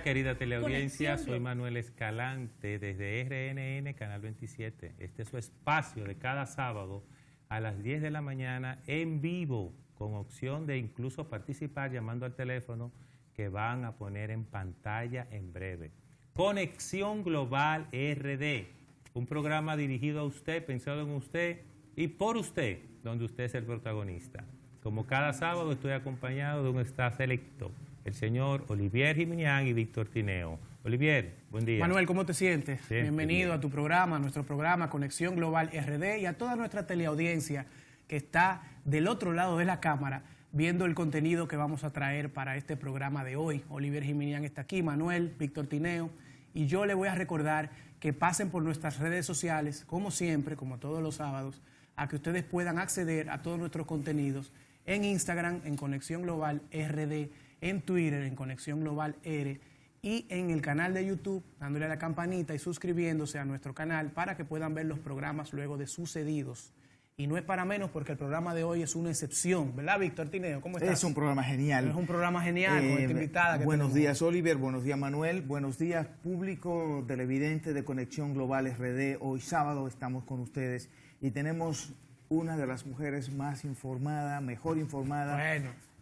Querida teleaudiencia, soy Manuel Escalante desde RNN Canal 27. Este es su espacio de cada sábado a las 10 de la mañana en vivo, con opción de incluso participar llamando al teléfono que van a poner en pantalla en breve. Conexión Global RD, un programa dirigido a usted, pensado en usted y por usted, donde usted es el protagonista. Como cada sábado estoy acompañado de un staff selecto, el señor Olivier Gimignán y Víctor Tineo. Olivier, buen día. Manuel, ¿cómo te sientes? Sí, bienvenido a tu programa, a nuestro programa Conexión Global RD y a toda nuestra teleaudiencia que está del otro lado de la cámara viendo el contenido que vamos a traer para este programa de hoy. Olivier Gimignán está aquí, Manuel, Víctor Tineo, y yo le voy a recordar que pasen por nuestras redes sociales, como siempre, como todos los sábados, a que ustedes puedan acceder a todos nuestros contenidos en Instagram, en Conexión Global RD, en Twitter, en Conexión Global R, y en el canal de YouTube, dándole a la campanita y suscribiéndose a nuestro canal para que puedan ver los programas luego de sucedidos. Y no es para menos porque el programa de hoy es una excepción, ¿verdad, Víctor Tineo? ¿Cómo estás? Es un programa genial. Es un programa genial con esta invitada que buenos tenemos. días, Oliver. Buenos días, Manuel. Buenos días, público televidente de Conexión Global RD. Hoy sábado estamos con ustedes y tenemos una de las mujeres más informadas, mejor informada,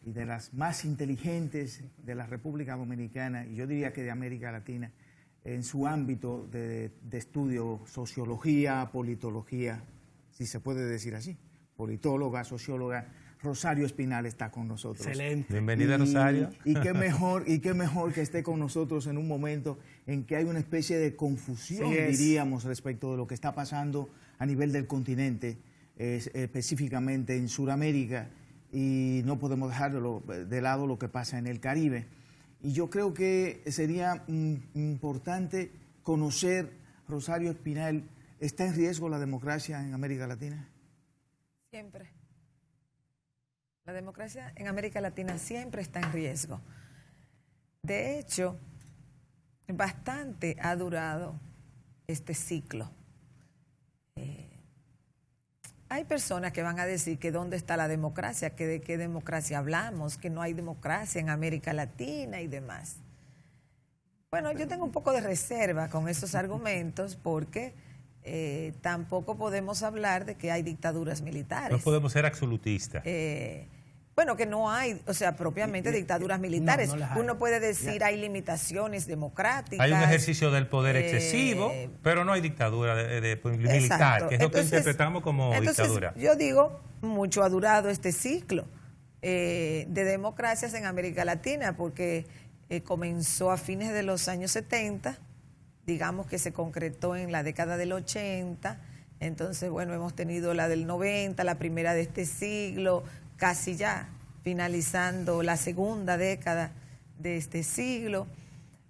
y de las más inteligentes de la República Dominicana, y yo diría que de América Latina, en su ámbito de estudio, sociología, politología, si se puede decir así, politóloga, socióloga. Rosario Espinal está con nosotros. Excelente. Bienvenida, Rosario. Y qué mejor que esté con nosotros en un momento en que hay una especie de confusión, diríamos, respecto de lo que está pasando a nivel del continente, específicamente en Sudamérica, y no podemos dejar de lado lo que pasa en el Caribe. Y yo creo que sería importante conocer, Rosario Espinal, ¿está en riesgo la democracia en América Latina? Siempre. La democracia en América Latina siempre está en riesgo. De hecho, bastante ha durado este ciclo. Hay personas que van a decir que dónde está la democracia, que de qué democracia hablamos, que no hay democracia en América Latina y demás. Bueno, yo tengo un poco de reserva con esos argumentos porque tampoco podemos hablar de que hay dictaduras militares. No podemos ser absolutistas. Bueno, que no hay, o sea, propiamente dictaduras militares. No las hay. Uno puede decir hay limitaciones democráticas. Hay un ejercicio del poder excesivo, pero no hay dictadura militar, que es lo que interpretamos como dictadura. Yo digo, mucho ha durado este ciclo de democracias en América Latina, porque comenzó a fines de los años 70, digamos que se concretó en la década del 80, entonces, bueno, hemos tenido la del 90, la primera de este siglo, casi ya finalizando la segunda década de este siglo.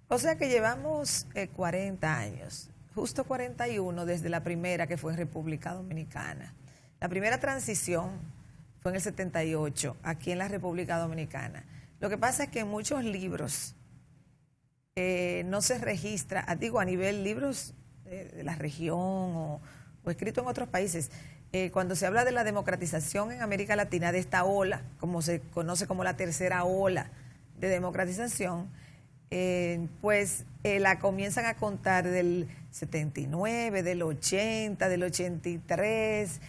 O sea que llevamos 40 años, justo 41 desde la primera, que fue en República Dominicana. La primera transición fue en el 78, aquí en la República Dominicana. Lo que pasa es que en muchos libros no se registra, digo a nivel libros de la región o escrito en otros países, cuando se habla de la democratización en América Latina, de esta ola, como se conoce como la tercera ola de democratización, pues la comienzan a contar del 79, del 80, del 83,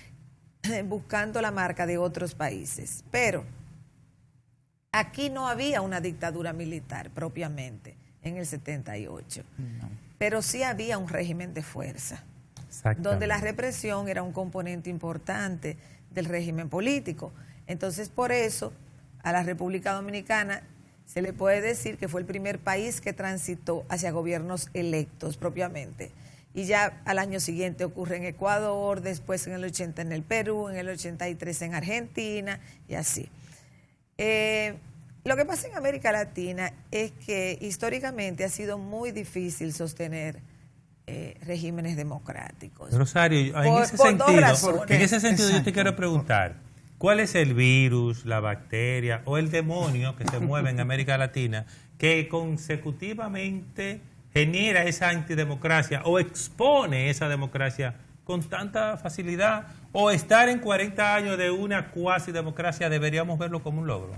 buscando la marca de otros países. Pero aquí no había una dictadura militar propiamente en el 78, pero sí había un régimen de fuerza, donde la represión era un componente importante del régimen político. Entonces, por eso, a la República Dominicana se le puede decir que fue el primer país que transitó hacia gobiernos electos propiamente. Y ya al año siguiente ocurre en Ecuador, después en el 80 en el Perú, en el 83 en Argentina y así. Lo que pasa en América Latina es que históricamente ha sido muy difícil sostener regímenes democráticos. Rosario, en ese sentido yo te quiero preguntar, ¿Cuál es el virus, la bacteria o el demonio que se mueve en América Latina que consecutivamente genera esa antidemocracia o expone esa democracia con tanta facilidad? ¿O estar en 40 años de una cuasi democracia deberíamos verlo como un logro?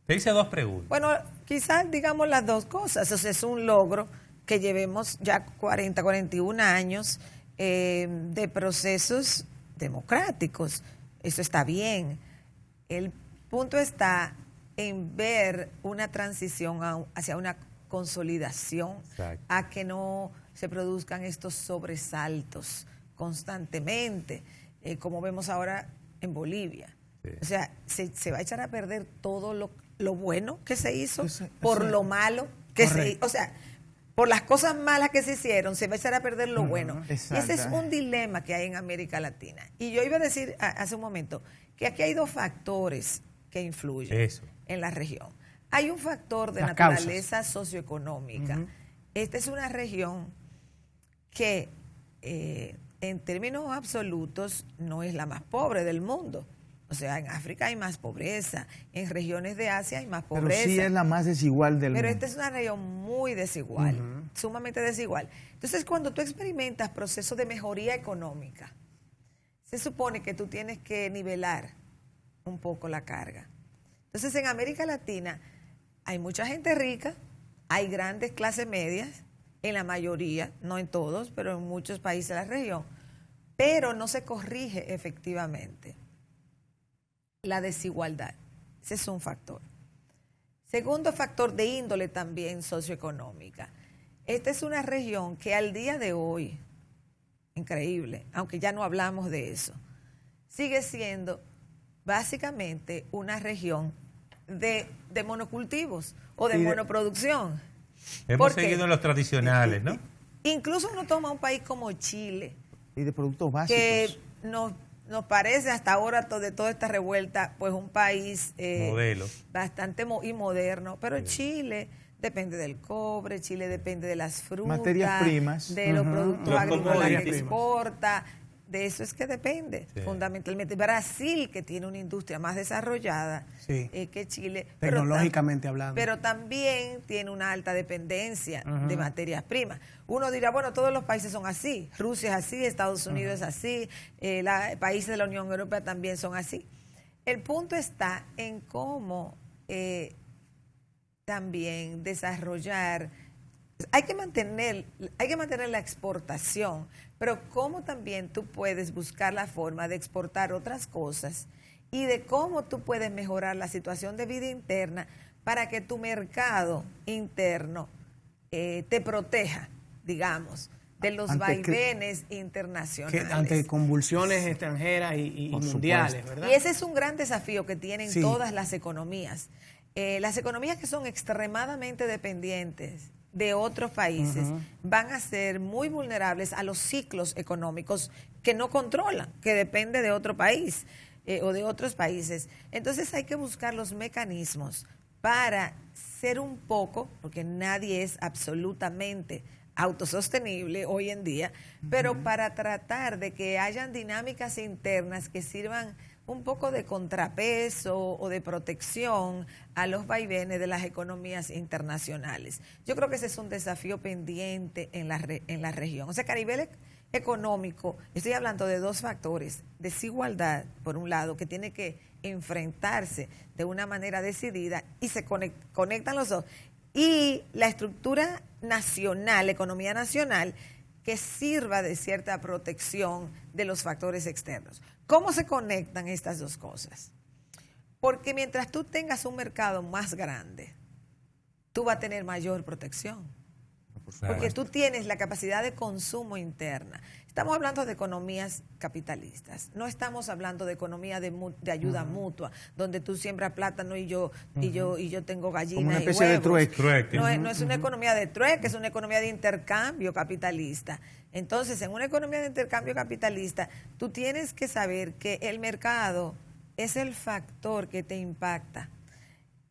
Te hice dos preguntas. Bueno, quizás digamos las dos cosas. O sea, es un logro que llevemos ya 41 años de procesos democráticos. Eso está bien. El punto está en ver una transición hacia una consolidación, Exacto. a que no se produzcan estos sobresaltos constantemente, como vemos ahora en Bolivia. Sí. O sea, se va a echar a perder todo lo bueno que se hizo Ese- por lo malo que se Correcto. hizo. O sea, por las cosas malas que se hicieron, se va a echar a perder lo bueno. Y ese es exacto. un dilema que hay en América Latina. Y yo iba a decir hace un momento que aquí hay dos factores que influyen Eso. en la región. Hay un factor de Las naturaleza socioeconómica. Esta es una región que en términos absolutos no es la más pobre del mundo. O sea, en África hay más pobreza, en regiones de Asia hay más Pero pobreza. sí es la más desigual del Pero mundo. esta es una región muy desigual, sumamente desigual. Entonces, cuando tú experimentas procesos de mejoría económica, se supone que tú tienes que nivelar un poco la carga. Entonces, en América Latina hay mucha gente rica, hay grandes clases medias, en la mayoría, no en todos, pero en muchos países de la región, pero no se corrige efectivamente la desigualdad. Ese es un factor. Segundo factor de índole también socioeconómica. Esta es una región que al día de hoy, increíble, aunque ya no hablamos de eso, sigue siendo básicamente una región de monocultivos o de Y de- monoproducción. Hemos ¿Por qué? seguido los tradicionales, ¿no? Incluso uno toma un país como Chile, Y de productos básicos. que nos parece hasta ahora de toda esta revuelta, pues un país Modelo. bastante y moderno, pero Chile depende del cobre, Chile depende de las frutas, Materias primas. de los Ujú. productos Los agrícolas commodities. que exporta, de eso es que depende, Sí. fundamentalmente. Brasil, que tiene una industria más desarrollada Sí. que Chile, Tecnológicamente hablando. pero también tiene una alta dependencia de materias primas. Uno dirá, bueno, todos los países son así. Rusia es así, Estados Unidos es así, países de la Unión Europea también son así. El punto está en cómo también desarrollar, hay que mantener la exportación, pero cómo también tú puedes buscar la forma de exportar otras cosas y de cómo tú puedes mejorar la situación de vida interna para que tu mercado interno te proteja, digamos, de los Ante que- vaivenes internacionales. Ante convulsiones extranjeras y Por mundiales, supuesto. ¿verdad? Y ese es un gran desafío que tienen Sí. todas las economías. Las economías que son extremadamente dependientes de otros países van a ser muy vulnerables a los ciclos económicos que no controlan, que depende de otro país o de otros países. Entonces hay que buscar los mecanismos para ser un poco, porque nadie es absolutamente autosostenible hoy en día, pero para tratar de que hayan dinámicas internas que sirvan un poco de contrapeso o de protección a los vaivenes de las economías internacionales. Yo creo que ese es un desafío pendiente en la región. O sea, que a nivel económico, estoy hablando de dos factores: desigualdad, por un lado, que tiene que enfrentarse de una manera decidida y se conectan los dos, y la estructura nacional, economía nacional, que sirva de cierta protección de los factores externos. ¿Cómo se conectan estas dos cosas? Porque mientras tú tengas un mercado más grande, tú vas a tener mayor protección. Porque tú tienes la capacidad de consumo interna. Estamos hablando de economías capitalistas. No estamos hablando de economía de ayuda mutua, donde tú siembras plátano y yo tengo gallinas Como una y especie de huevos. trueque. No es una economía de trueque, es una economía de intercambio capitalista. Entonces, en una economía de intercambio capitalista, tú tienes que saber que el mercado es el factor que te impacta.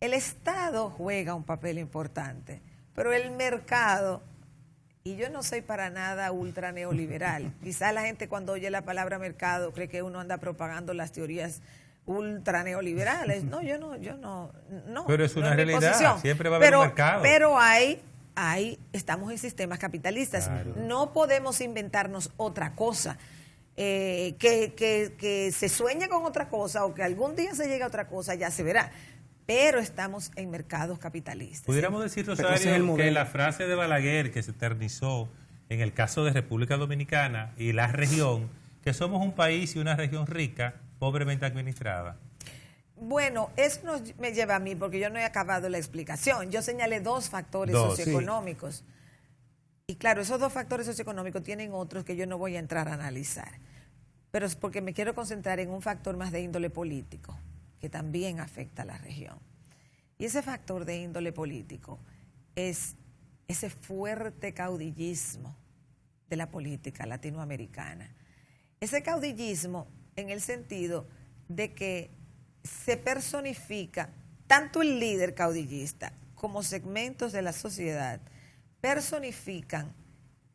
El Estado juega un papel importante, pero el mercado, y yo no soy para nada ultra neoliberal, quizás la gente cuando oye la palabra mercado cree que uno anda propagando las teorías ultra neoliberales. No, yo no. Pero es una mi realidad, posición. siempre va a haber un mercado. Pero estamos en sistemas capitalistas. Claro. No podemos inventarnos otra cosa. Que se sueñe con otra cosa o que algún día se llegue a otra cosa, ya se verá. Pero estamos en mercados capitalistas. Pudiéramos decir, Rosario, que la frase de Balaguer que se eternizó en el caso de República Dominicana y la región, que somos un país y una región rica, pobremente administrada. Bueno, eso me lleva a mí, porque yo no he acabado la explicación. Yo señalé dos factores socioeconómicos. Sí. Y claro, esos dos factores socioeconómicos tienen otros que yo no voy a entrar a analizar. Pero es porque me quiero concentrar en un factor más de índole político, que también afecta a la región. Y ese factor de índole político es ese fuerte caudillismo de la política latinoamericana. Ese caudillismo en el sentido de que se personifica tanto el líder caudillista como segmentos de la sociedad, personifican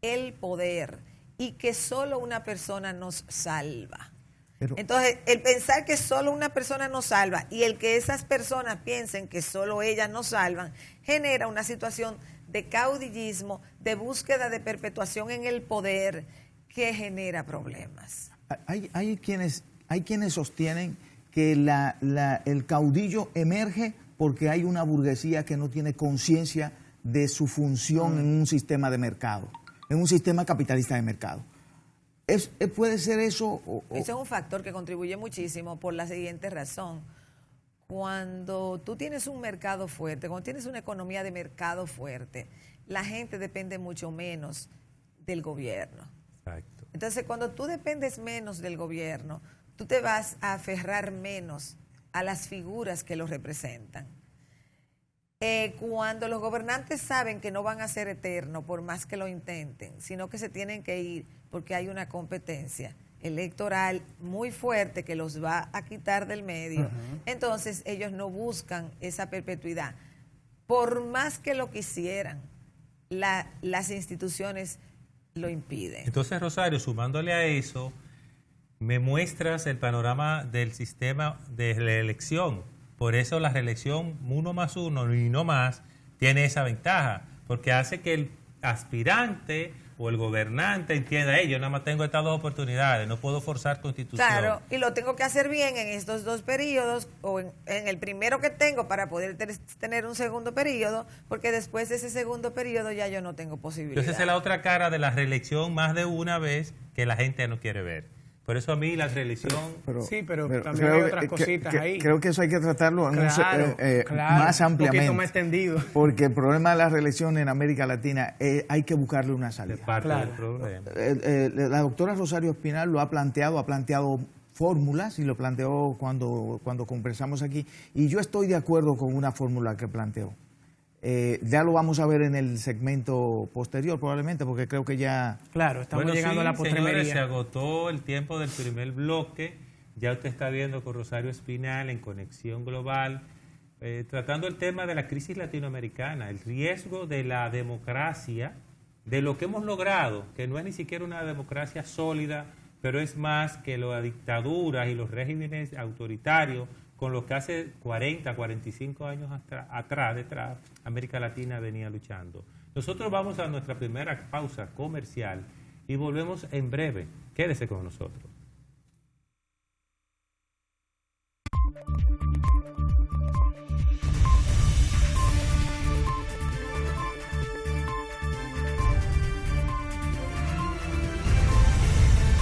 el poder y que solo una persona nos salva. Entonces, el pensar que solo una persona nos salva y el que esas personas piensen que solo ellas nos salvan, genera una situación de caudillismo, de búsqueda de perpetuación en el poder que genera problemas. Hay quienes sostienen que el caudillo emerge porque hay una burguesía que no tiene conciencia de su función en un sistema de mercado, en un sistema capitalista de mercado. ¿Puede ser eso? Eso es un factor que contribuye muchísimo por la siguiente razón. Cuando tú tienes un mercado fuerte, cuando tienes una economía de mercado fuerte, la gente depende mucho menos del gobierno. Exacto. Entonces, cuando tú dependes menos del gobierno, tú te vas a aferrar menos a las figuras que lo representan. Cuando los gobernantes saben que no van a ser eternos por más que lo intenten, sino que se tienen que ir porque hay una competencia electoral muy fuerte que los va a quitar del medio, entonces ellos no buscan esa perpetuidad. Por más que lo quisieran, las instituciones lo impiden. Entonces, Rosario, sumándole a eso, me muestras el panorama del sistema de la elección. Por eso la reelección 1+1 y no más tiene esa ventaja, porque hace que el aspirante o el gobernante entienda, yo nada más tengo estas dos oportunidades, no puedo forzar constitución. Claro, y lo tengo que hacer bien en estos dos periodos, o en el primero que tengo para poder tener un segundo periodo, porque después de ese segundo periodo ya yo no tengo posibilidad. Entonces esa es la otra cara de la reelección más de una vez que la gente no quiere ver. Por eso a mí la reelección... Pero también hay otras cositas ahí. Creo que eso hay que tratarlo más ampliamente. Un poquito más extendido. Porque el problema de la reelección en América Latina hay que buscarle una salida. Es parte del problema. La doctora Rosario Espinal lo ha planteado fórmulas y lo planteó cuando conversamos aquí. Y yo estoy de acuerdo con una fórmula que planteó. Ya lo vamos a ver en el segmento posterior probablemente, porque creo que ya... Claro, estamos llegando a la postremería. Señores, se agotó el tiempo del primer bloque. Ya usted está viendo con Rosario Espinal en Conexión Global, tratando el tema de la crisis latinoamericana, el riesgo de la democracia, de lo que hemos logrado, que no es ni siquiera una democracia sólida, pero es más que las dictaduras y los regímenes autoritarios con lo que hace 40, 45 años detrás, América Latina venía luchando. Nosotros vamos a nuestra primera pausa comercial y volvemos en breve. Quédese con nosotros.